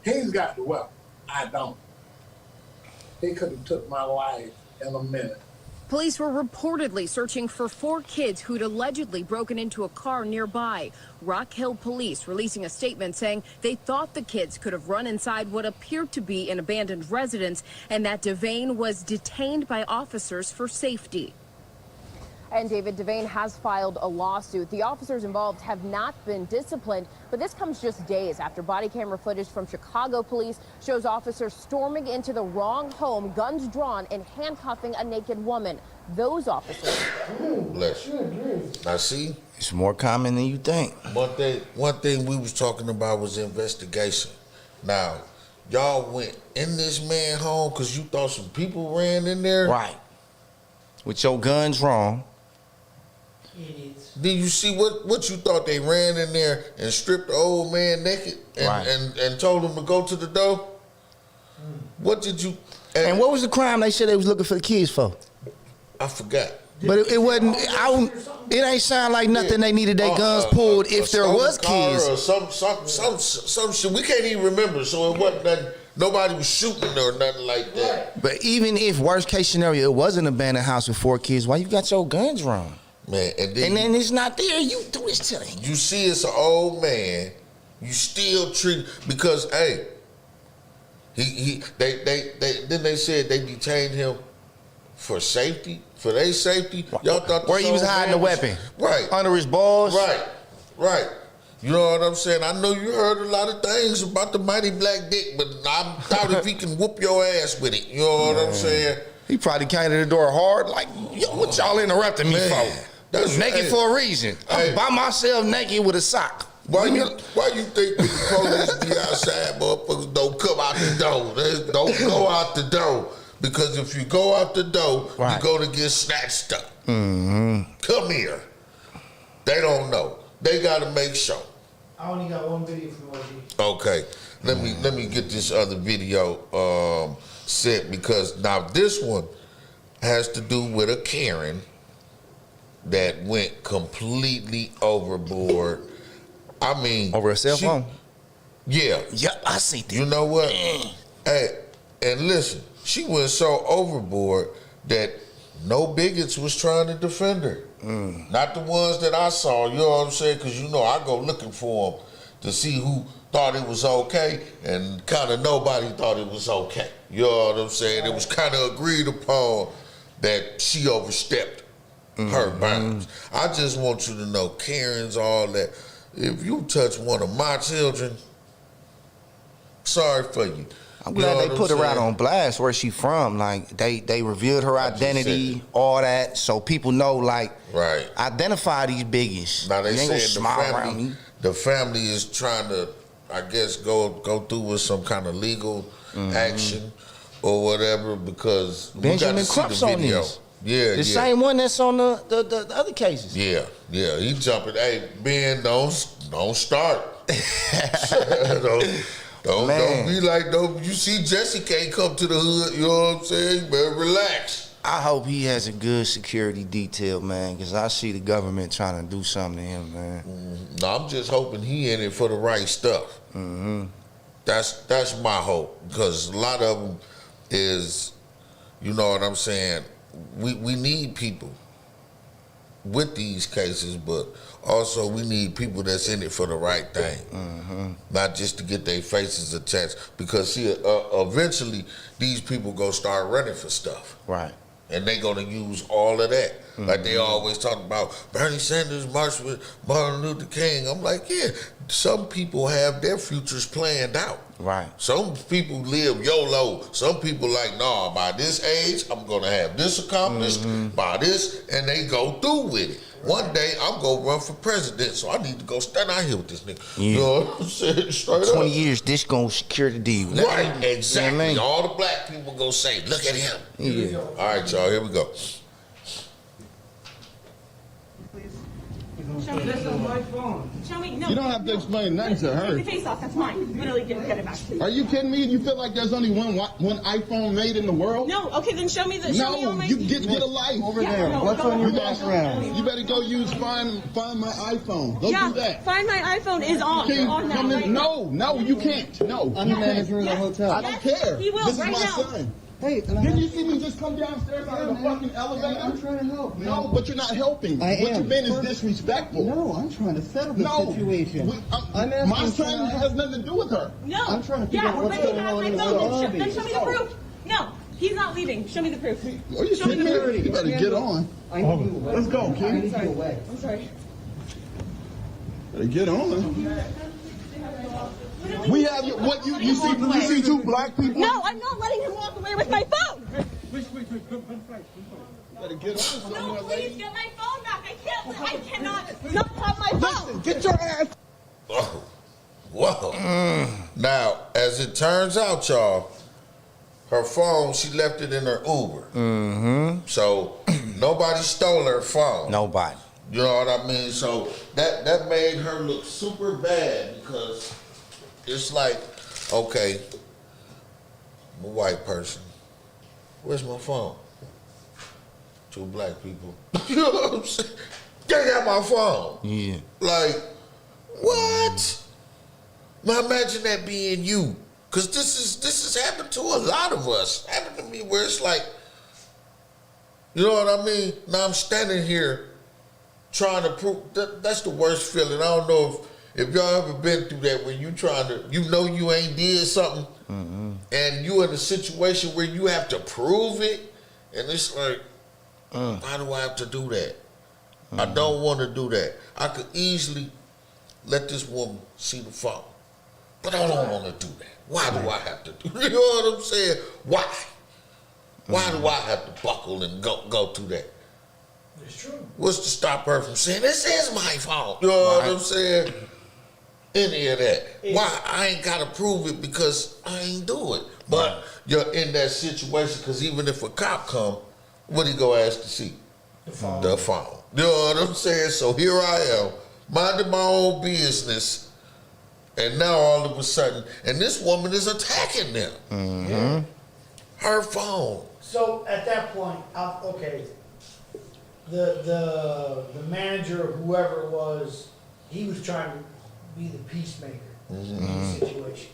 he's got the weapon. I don't. He could have took my life in a minute. Police were reportedly searching for 4 kids who'd allegedly broken into a car nearby. Rock Hill police releasing a statement saying they thought the kids could have run inside what appeared to be an abandoned residence and that Devane was detained by officers for safety. And David, Devane has filed a lawsuit. The officers involved have not been disciplined, but this comes just days after body camera footage from Chicago police shows officers storming into the wrong home, guns drawn, and handcuffing a naked woman. Those officers. Bless you. Now see, It's more common than you think. one thing we was talking about was investigation. Now, y'all went in this man home because you thought some people ran in there. Right. With your guns wrong. Idiots. Did you see what you thought they ran in there and stripped the old man naked and, Right. and told him to go to the door? What did you? And what was the crime they said they was looking for the kids for? I forgot. But it wasn't. It ain't sound like nothing. They needed their guns pulled if there stolen was car kids. or some shit. We can't even remember. So it wasn't nothing. Nobody was shooting or nothing like that. But even if worst case scenario, it was an abandoned house with 4 kids, why you got your guns wrong? Man, and And then it's not there. You do this to him. you see it's an old man. You still treat because hey, they said they detained him for safety, for their safety. Y'all thought Where this he was old hiding man the weapon? right Under his balls? right. You know what I'm saying? I know you heard a lot of things about the mighty black dick, but I doubt if he can whoop your ass with it. You know what I'm saying? He probably came to the door hard, like, yo, what y'all interrupting me for? That's naked for a reason. I'm by myself naked with a sock. Why you think the police be outside, motherfuckers don't come out the door? They don't go out the door. Because if you go out the door, you're going to get snatched up. Come here. They don't know. They got to make sure. I only got one video from OG. Okay. Let me get this other video set, because now this one has to do with a Karen that went completely overboard. I mean, over a cell phone. Yeah. Yep, I see that. You know what? Hey, and listen, she went so overboard that no bigots was trying to defend her. Not the ones that I saw, you know what I'm saying? Because, you know, I go looking for them to see who thought it was okay, and kind of nobody thought it was okay. You know what I'm saying? It was kind of agreed upon that she overstepped her bounds. I just want you to know, Karen's all that. If you touch one of my children, sorry for you. I'm glad they put her out on blast where she from. Like, they revealed her identity, all that, so people know, like, identify these biggies. Now they you ain't gonna said smile around me. the family is trying to, I guess, go through with some kind of legal action or whatever, because Benjamin we got to see Crupps the on video. this. Yeah, The same one that's on the other cases. Yeah, he jumping. Hey, Ben, don't start. Don't be like, you see Jesse can't come to the hood, you know what I'm saying? You better relax. I hope he has a good security detail, man, because I see the government trying to do something to him, man. No, I'm just hoping he in it for the right stuff. That's my hope, because a lot of them is, you know what I'm saying, we need people with these cases, but also we need people that's in it for the right thing, not just to get their faces attached, because see, eventually these people gonna start running for stuff. Right. And they gonna use all of that. Like they always talk about Bernie Sanders marched with Martin Luther King. I'm like, yeah, some people have their futures planned out. Right. Some people live YOLO. Some people like, nah, by this age, I'm gonna have this accomplished, by this, and they go through with it. One day, I'm gonna run for president, so I need to go stand out here with this nigga. Yeah. You know what I'm saying? Straight 20 up. years, this gonna secure the deal. Right, exactly. You know what I mean? All the black people gonna say, look at him. Yeah. All right, y'all, here we go. Show me. This is my phone. Show me. No. You don't have to explain nothing to her. Take the face off. That's mine. Literally, get it back. Are you kidding me? You feel like there's only one iPhone made in the world? No. Okay, then show me the. Show me all my... you get a life over there. No, what's on your background? You better go use find my iPhone. Go do that. Find my iPhone is on. Can you on now, come in? right No, you can't. No. I'm the manager of the hotel. I don't care. He will This right is my now. son. Hey, didn't you see me just come downstairs out of the fucking elevator? I'm trying to help. No, but you're not helping. I am. What you've been is disrespectful. No, I'm trying to settle the situation. My son has nothing to do with her. No. I'm trying to figure out what's going on in the lobby. Then show me the proof. No, he's not leaving. Show me the proof. Are you Show me kidding the me? proof. You better get on. I need you away. Let's go, I kid. need you away. I'm sorry. Better get on. We have what you see two black people. No, I'm not letting him walk away with my phone. Better get on. No, please get my phone back. I cannot not have my phone. Listen, get your ass. Whoa. Now, as it turns out, y'all, her phone, she left it in her Uber. So nobody stole her phone. Nobody. You know what I mean? So that made her look super bad, because it's like, okay, I'm a white person. Where's my phone? Two black people. You know what I'm saying? They got my phone. Yeah. Like, what? Now imagine that being you. Because this has happened to a lot of us. Happened to me where it's like, you know what I mean? Now I'm standing here trying to prove, that's the worst feeling. I don't know if y'all ever been through that, when you trying to, you know you ain't did something, and you in a situation where you have to prove it, and it's like, why do I have to do that? I don't want to do that. I could easily let this woman see the phone. But I don't want to do that. Why do I have to do that? You know what I'm saying? Why? Why do I have to buckle and go through that? It's true. What's to stop her from saying, this is my phone? You know what I'm saying? Any of that. Why? I ain't got to prove it because I ain't do it. But you're in that situation because even if a cop come, what he go ask to see? The phone. The phone. You know what I'm saying? So here I am, minding my own business, and now all of a sudden, and this woman is attacking them. Yeah. Her phone. So at that point, okay, the manager or whoever it was, he was trying to be the peacemaker in the situation.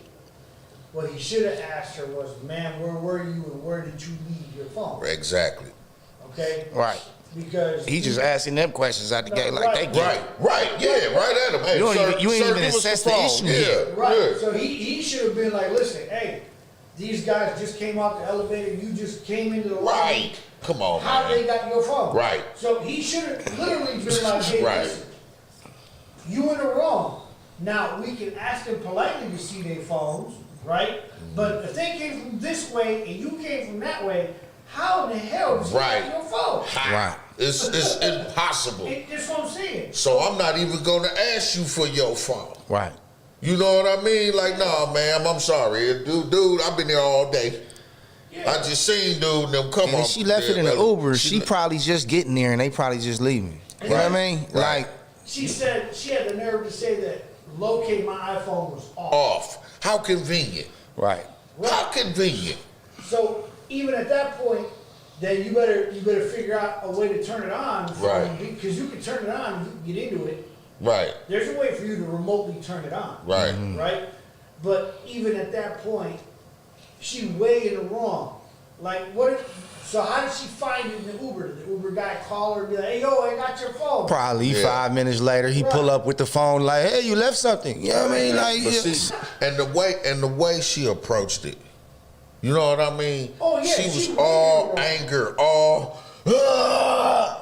What he should have asked her was, ma'am, where were you and where did you leave your phone? Exactly. Okay? Right. Because he just asking them questions out the gate like they get. Right, yeah, right at him. Hey, you ain't even give us assess the phone. issue Yeah, yet. Right. yeah. So he should have been like, listen, hey, these guys just came off the elevator. You just came into the lobby. Right. Come on, How man. they got your phone? Right. So he should have literally been like, hey, Right. listen, you in the wrong. Now, we can ask them politely to see their phones, right? But if they came from this way and you came from that way, how in the hell did you get your phone? Right. It's impossible. That's what I'm saying. So I'm not even going to ask you for your phone. Right. You know what I mean? Like, nah, ma'am, I'm sorry. Dude, I've been there all day. Yeah. I just seen dude and them come And on. if she left it in an Uber, she probably just getting there and they probably just leaving. You know what I mean? Right. Like, She said she had the nerve to say that locate my iPhone was off. Off. How convenient. Right. How convenient. So even at that point, then you better figure out a way to turn it on. Right. Because you can turn it on, you can get into it. Right. There's a way for you to remotely turn it on. Right. Right? But even at that point, she way in the wrong. Like so how did she find it in the Uber? Did the Uber guy call her and be like, hey yo, I got your phone? probably 5 minutes later, he pull up with the phone like, hey, you left something. You know what I mean? Like, But see, and the way she approached it, you know what I mean? Oh, yeah, She she was was all wrong. anger,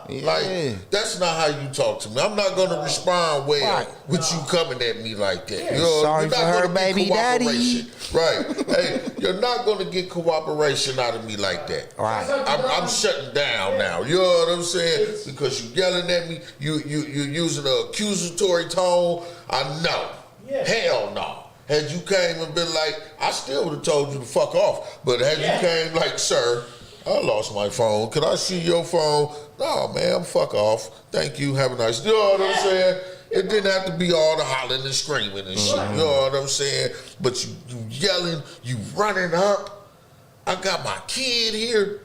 like that's not how you talk to me. I'm not gonna respond well with you coming at me like that. Yeah. You know, Sorry you're not for her, gonna get baby daddy. cooperation. Right. Hey, you're not gonna get cooperation out of me like that. Right. I'm shutting down now. You know what I'm saying? Because you yelling at me, you using an accusatory tone. I know. Yeah. Hell no. Had you came and been like, I still would have told you to fuck off. But had you came like, sir, I lost my phone. Can I see your phone? No, man, fuck off. Thank you. Have a nice day. You know what I'm saying? It didn't have to be all the hollering and screaming and shit. You know what I'm saying? But you yelling, you running up. I got my kid here.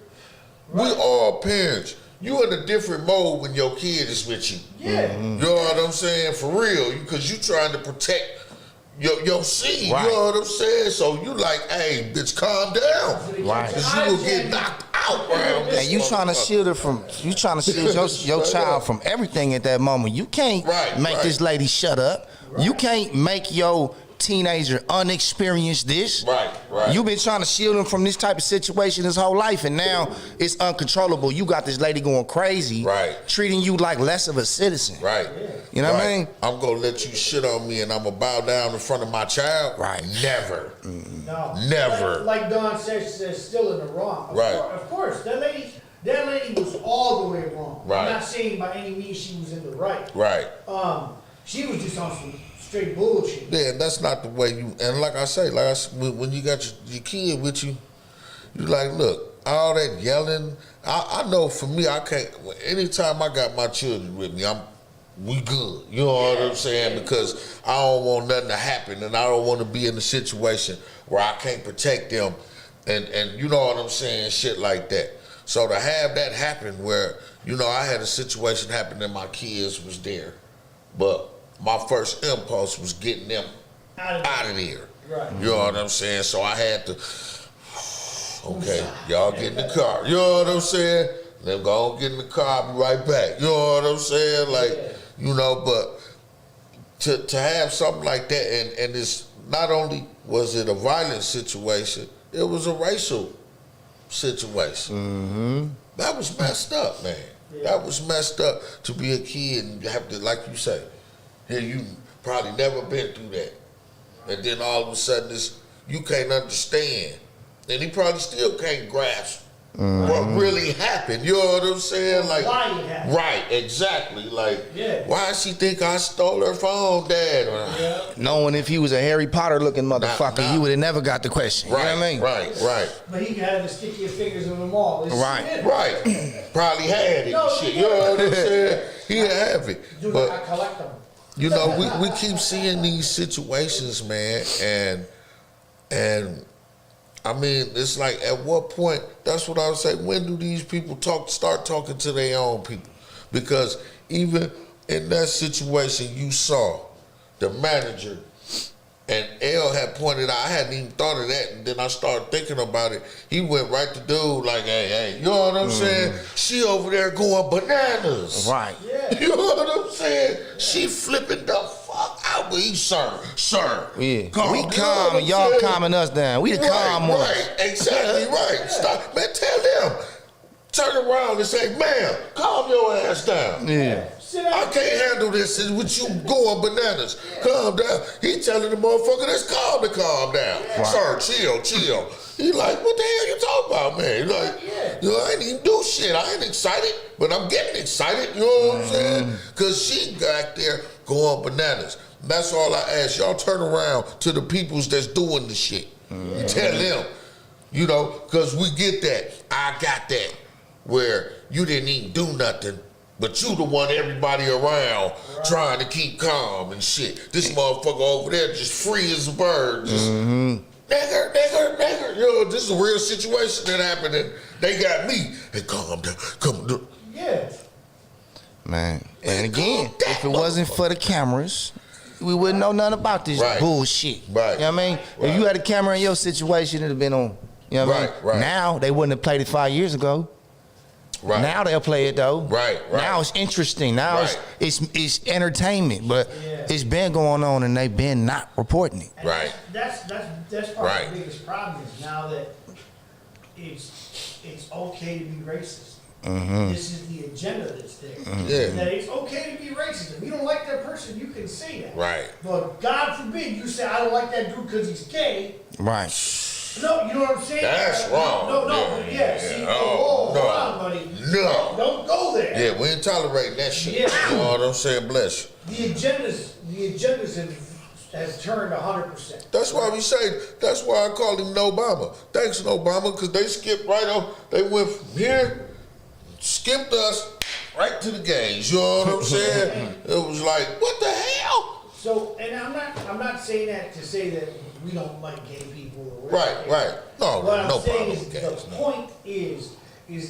We all parents. You in a different mode when your kid is with you. Yeah. You know what I'm saying? For real. Because you trying to protect your seed. Right. You know what I'm saying? So you like, hey, bitch, calm down. Right. Because you will get knocked out around this. and you trying to shield her from, you trying to shield your child from everything at that moment. You can't make this lady shut up. You can't make your teenager unexperienced this. Right. You've been trying to shield him from this type of situation his whole life, and now it's uncontrollable. You got this lady going crazy, treating you like less of a citizen. Right. You know what I mean? I'm going to let you shit on me and I'm going to bow down in front of my child? Right. Never. No. Never. Like Don says, she's still in the wrong. Of course, that lady was all the way wrong. Right. I'm not saying by any means she was in the right. Right. She was just on some straight bullshit. Yeah, that's not the way you, and like I say, when you got your kid with you, you like, look, all that yelling, I know for me, I can't, anytime I got my children with me, we good. You know what I'm saying? Because I don't want nothing to happen and I don't want to be in a situation where I can't protect them and you know what I'm saying, shit like that. So to have that happen where, you know, I had a situation happen and my kids was there, but my first impulse was getting them out of there. Right. You know what I'm saying? So I had to, okay, y'all get in the car. You know what I'm saying? Then go on, get in the car, I'll be right back. You know what I'm saying? Like, you know, but to have something like that, and it's not only was it a violent situation, it was a racial situation. Mm-hmm. That was messed up, man. That was messed up to be a kid and have to, like you say, here you probably never been through that. And then all of a sudden, you can't understand. And he probably still can't grasp what really happened. You know what I'm saying? Like, why it happened. Right, exactly. Like, why she think I stole her phone, Dad? Knowing if he was a Harry Potter looking motherfucker, he would have never got the question. Right, you know what I mean? Right. But he could have the stickiest fingers of them all. Right. Probably had it No, and shit. yeah. You know what I'm saying? He'd have it. Dude, But I collect them. you know, we keep seeing these situations, man, and I mean, it's like at what point, that's what I would say, when do these people start talking to their own people? Because even in that situation you saw, the manager, and L had pointed out, I hadn't even thought of that, and then I started thinking about it. He went right to dude, like, hey, you know what I'm saying? She over there going bananas. Right. You know what I'm saying? She flipping the fuck out. But he, sir. Yeah. Calm, We you know calm, what I'm y'all saying? calming us down. We the calm ones. Right, exactly right. Stop, man, tell them. Turn around and say, ma'am, calm your ass down. Yeah. I can't handle this with you going bananas. Calm down. He telling the motherfucker that's calm to calm down. Sir, chill. He like, what the hell you talking about, man? He like, you know, I ain't even do shit. I ain't excited, but I'm getting excited. You know what I'm saying? Because she back there going bananas. That's all I ask. Y'all turn around to the peoples that's doing the shit. You tell them, you know, because we get that. I got that. Where you didn't even do nothing, but you the one everybody around trying to keep calm and shit. This motherfucker over there just free as a bird. Just, nigger. You know, this is a real situation that happened and they got me. Hey, calm down. Yeah. Man. And again, if it wasn't for the cameras, we wouldn't know nothing about this bullshit. Right. You know what I mean? If you had a camera in your situation, it'd have been on. You know what I mean? Right. Now, they wouldn't have played it 5 years ago. Right. Now they'll play it though. Right. Now it's interesting. Now it's entertainment, but it's been going on and they've been not reporting it. Right. That's part of the biggest problem is now that it's okay to be racist. This is the agenda that's there. That it's okay to be racist. If you don't like that person, you can say that. Right. But God forbid you say I don't like that dude because he's gay. Right. No, you know what I'm saying? That's wrong. No. See, Oh, hold on, buddy. No. Don't go there. Yeah, we ain't tolerating that shit. You know what I'm saying? Bless you. The agendas has turned 100%. That's why that's why I called him No Obama. Thanks, No Obama, because they skipped right on. They went from here, skipped us, right to the gays. You know what I'm saying? It was like, what the hell? So, and I'm not saying that to say that we don't like gay people or whatever. Right. No, what I'm no saying problem. is the point is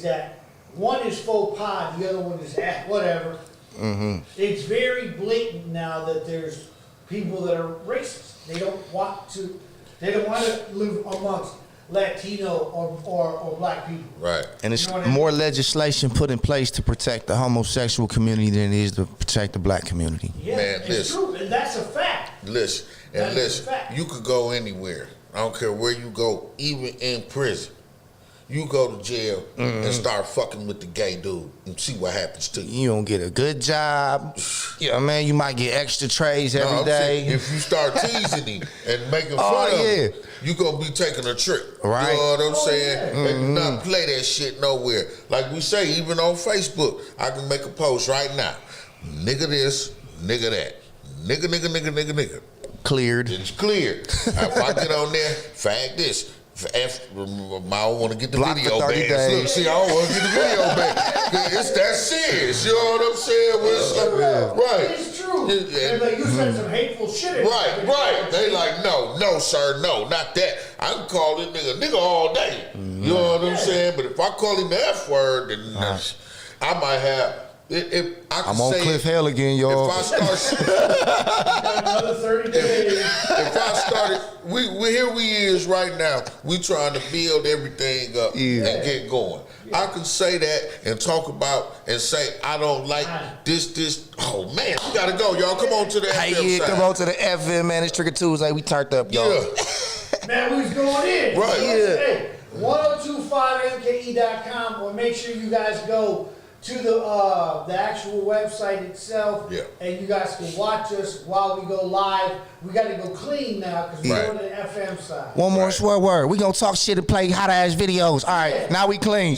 that one is faux pas, the other one is whatever. It's very blatant now that there's people that are racist. They don't want to live amongst Latino or black people. Right. And it's You know what I mean? more legislation put in place to protect the homosexual community than it is to protect the black community. Yeah, Man, it's listen. true, and that's a fact. Listen, you could go anywhere. I don't care where you go, even in prison. You go to jail and start fucking with the gay dude and see what happens to you. You don't get a good job. You know what I mean? You might get extra trays every I'm day. saying, if you start teasing him and making fun of him, you gonna be taking a trick. Right. You know what I'm saying? They do not play that shit nowhere. Like we say, even on Facebook, I can make a post right now. Nigga this, nigga that. Nigga. Cleared. It's cleared. If I get on there, fag this. I don't want to get the Block video for 30 back. days. Look, see, I don't want to get the video back. It's that serious. You know what I'm saying? Right. It's true. And like you said some hateful shit. Right. They like, no, sir, no, not that. I can call this nigga all day. You know what I'm saying? But if I call him the F word, then I might have. I'm on Cliff Hale again, y'all. If I start, another 30 days. If I started, here we is right now. We trying to build everything up and get going. I can say that and talk about and say I don't like this. Oh man, we gotta go, y'all. Come on to the FM side. Come on to the FM, man. It's Trigger Tuesday. We turned up, y'all. Man, we was going in. Right. Hey, 1025mke.com, or make sure you guys go to the actual website itself. Yeah. And you guys can watch us while we go live. We got to go clean now because we're Right. on the FM side. One more swear word. We gonna talk shit and play hot ass videos. All right, now we clean.